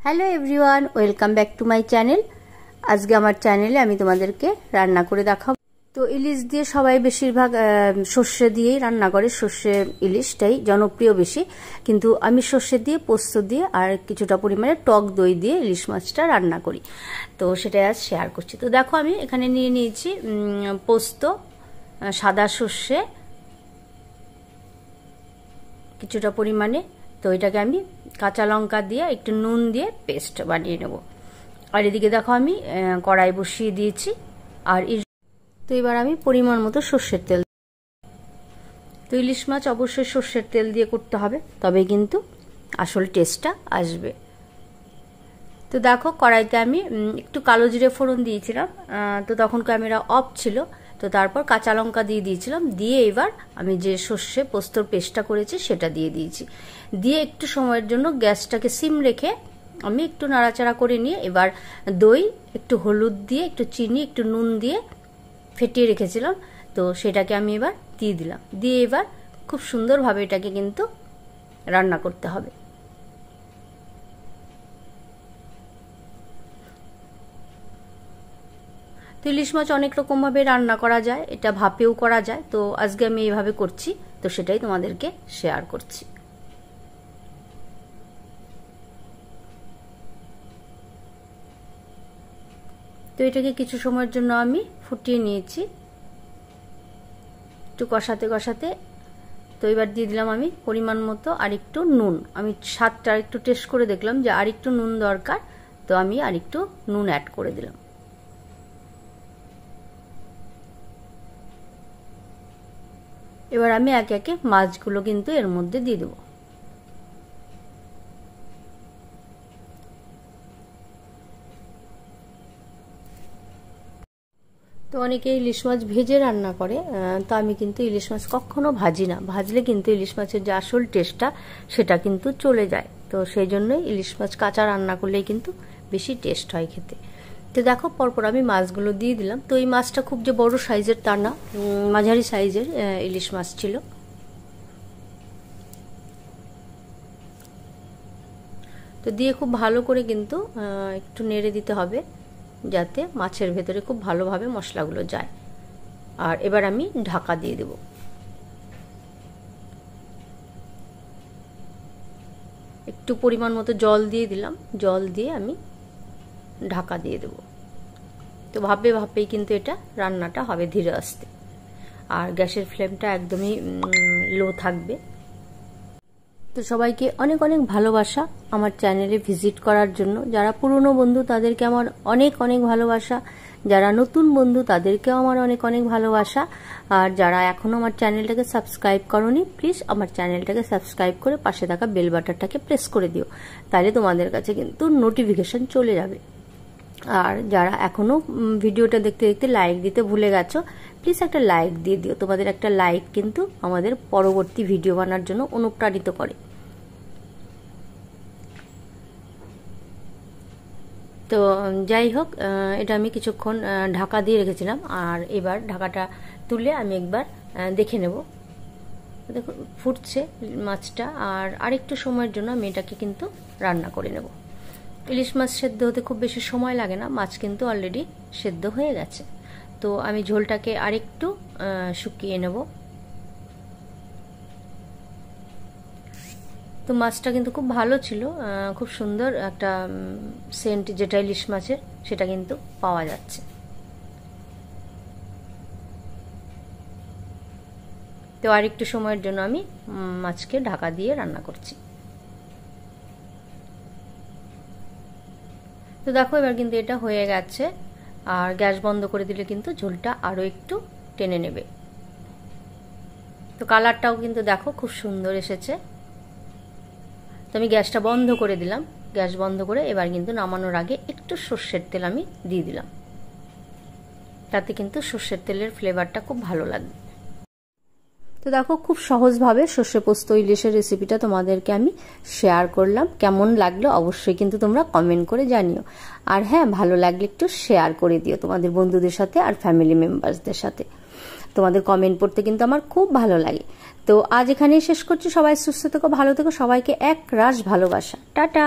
Hello everyone, welcome back to my channel. আজকে আমার চ্যানেলে আমি তোমাদেরকে রান্না করে দেখাবো। তো ইলিশ দিয়ে সবাই বেশিরভাগ সর্ষে দিয়েই রান্না করে, সর্ষে ইলিশটাই জনপ্রিয় বেশি, কিন্তু আমি সর্ষে দিয়ে, পোস্ত দিয়ে আর কিছুটা পরিমাণে টক দই দিয়ে ইলিশ মাছটা রান্না করি। তো সেটাই আজ শেয়ার করছি। তো দেখো, আমি এখানে নিয়ে নিয়েছি পোস্ত, সাদা সর্ষে কিছুটা পরিমাণে। তো এটাকে আমি কাঁচা লঙ্কা দিয়ে একটু নুন দিয়ে পেস্ট বানিয়ে নেব। আর এদিকে দেখো, আমি কড়াই বসিয়ে দিয়েছি। আর তো এবার আমি পরিমাণ মতো সর্ষের তেল। তো ইলিশ মাছ অবশ্যই সর্ষের তেল দিয়ে করতে হবে, তবে কিন্তু আসল টেস্টটা আসবে। তো দেখো, কড়াইতে আমি একটু কালো জিরে ফোড়ন দিয়েছিলাম, তো তখন ক্যামেরা অফ ছিল। তো তারপর কাঁচা লঙ্কা দিয়ে দিয়েছিলাম, দিয়ে এবার আমি যে সর্ষে পোস্তর পেস্টটা করেছি সেটা দিয়ে দিয়েছি। দিয়ে একটু সময়ের জন্য গ্যাসটাকে সিম রেখে আমি একটু নাড়াচাড়া করে নিয়ে এবার দই, একটু হলুদ দিয়ে, একটু চিনি, একটু নুন দিয়ে ফেটিয়ে রেখেছিলাম, তো সেটাকে আমি এবার দিয়ে দিলাম। দিয়ে এবার খুব সুন্দরভাবে এটাকে কিন্তু রান্না করতে হবে। তো ইলিশ মাছ অনেক রকমভাবে রান্না করা যায়, এটা ভাপেও করা যায়। তো আজকে আমি এইভাবে করছি, তো সেটাই তোমাদেরকে শেয়ার করছি। তো এটাকে কিছু সময়ের জন্য আমি ফুটিয়ে নিয়েছি, একটু কষাতে কষাতে। তো এবার দিয়ে দিলাম আমি পরিমাণ মতো আরেকটু নুন। আমি স্বাদটা আরেকটু টেস্ট করে দেখলাম যে আরেকটু নুন দরকার, তো আমি আরেকটু নুন অ্যাড করে দিলাম। এবার আমি একে একে মাছগুলো কিন্তু এর মধ্যে দিয়ে দেবো। তো অনেকে ইলিশ মাছ ভেজে রান্না করে, তো আমি কিন্তু ইলিশ মাছ কখনো ভাজি না। ভাজলে কিন্তু ইলিশ মাছের যে আসল টেস্টটা সেটা কিন্তু চলে যায়। তো সেই জন্যই ইলিশ মাছ কাঁচা রান্না করলেই কিন্তু বেশি টেস্ট হয় খেতে। তো দেখো, পরপর আমি মাছগুলো দিয়ে দিলাম। তো এই মাছটা খুব যে বড় সাইজের তা না, মাঝারি সাইজের ইলিশ মাছ ছিল। তো দিয়ে খুব ভালো করে কিন্তু একটু নেড়ে দিতে হবে, যাতে মাছের ভেতরে খুব ভালোভাবে মশলাগুলো যায়। আর এবার আমি ঢাকা দিয়ে দেব। একটু পরিমাণ মতো জল দিয়ে দিলাম, জল দিয়ে আমি ঢাকা দিয়ে দেব। তো ভাপে ভাপেই কিন্তু এটা রান্নাটা হবে ধীরে আস্তে, আর গ্যাসের ফ্লেমটা একদমই লো থাকবে। তো সবাইকে অনেক অনেক ভালোবাসা আমার চ্যানেলে ভিজিট করার জন্য। যারা পুরনো বন্ধু তাদেরকে আমার অনেক অনেক ভালোবাসা, যারা নতুন বন্ধু তাদেরকেও আমার অনেক অনেক ভালোবাসা। আর যারা এখনও আমার চ্যানেলটাকে সাবস্ক্রাইব করোনি, প্লিজ আমার চ্যানেলটাকে সাবস্ক্রাইব করে পাশে থাকা বেল বাটনটাকে প্রেস করে দিও, তাহলে তোমাদের কাছে কিন্তু নোটিফিকেশন চলে যাবে। আর যারা এখনও ভিডিওটা দেখতে দেখতে লাইক দিতে ভুলে গেছো, প্লিজ একটা লাইক দিয়ে দিও। তোমাদের একটা লাইক কিন্তু আমাদের পরবর্তী ভিডিও বানার জন্য অনুপ্রাণিত করে। তো যাই হোক, এটা আমি কিছুক্ষণ ঢাকা দিয়ে রেখেছিলাম। আর এবার ঢাকাটা তুলে আমি একবার দেখে নেব। দেখো, ফুটছে মাছটা। আর আরেকটু সময়ের জন্য আমি এটাকে কিন্তু রান্না করে নেব। ইলিশ মাছ সেদ্ধ হতে খুব বেশি সময় লাগে না, মাছ কিন্তু অলরেডি সেদ্ধ হয়ে গেছে। তো আমি ঝোলটাকে আরেকটু শুকিয়ে নেব। তো মাছটা কিন্তু খুব ভালো ছিল, খুব সুন্দর একটা সেন্ট যেটা ইলিশ মাছের সেটা কিন্তু পাওয়া যাচ্ছে। তো আরেকটু সময়ের জন্য আমি মাছকে ঢাকা দিয়ে রান্না করছি। তো দেখো, এবার কিন্তু এটা হয়ে গেছে। আর গ্যাস বন্ধ করে দিলে কিন্তু ঝোলটা আরও একটু টেনে নেবে। তো কালারটাও কিন্তু দেখো খুব সুন্দর এসেছে। তো আমি গ্যাসটা বন্ধ করে দিলাম। গ্যাস বন্ধ করে এবার কিন্তু নামানোর আগে একটু সর্ষের তেল আমি দিয়ে দিলাম, তাতে কিন্তু সর্ষের তেলের ফ্লেভারটা খুব ভালো লাগবে। তো দেখো, খুব সহজভাবে সর্ষে পোস্ত ইলিশের রেসিপিটা তোমাদেরকে আমি শেয়ার করলাম। কেমন লাগলো অবশ্যই কিন্তু তোমরা কমেন্ট করে জানিও। আর হ্যাঁ, ভালো লাগলে একটু শেয়ার করে দিও তোমাদের বন্ধুদের সাথে আর ফ্যামিলি মেম্বার্সদের সাথে। তোমাদের কমেন্ট পড়তে কিন্তু আমার খুব ভালো লাগে। তো আজ এখানেই শেষ করছি। সবাই সুস্থ থেকো, ভালো থেকো, সবাইকে এক রাশ ভালোবাসা। টাটা।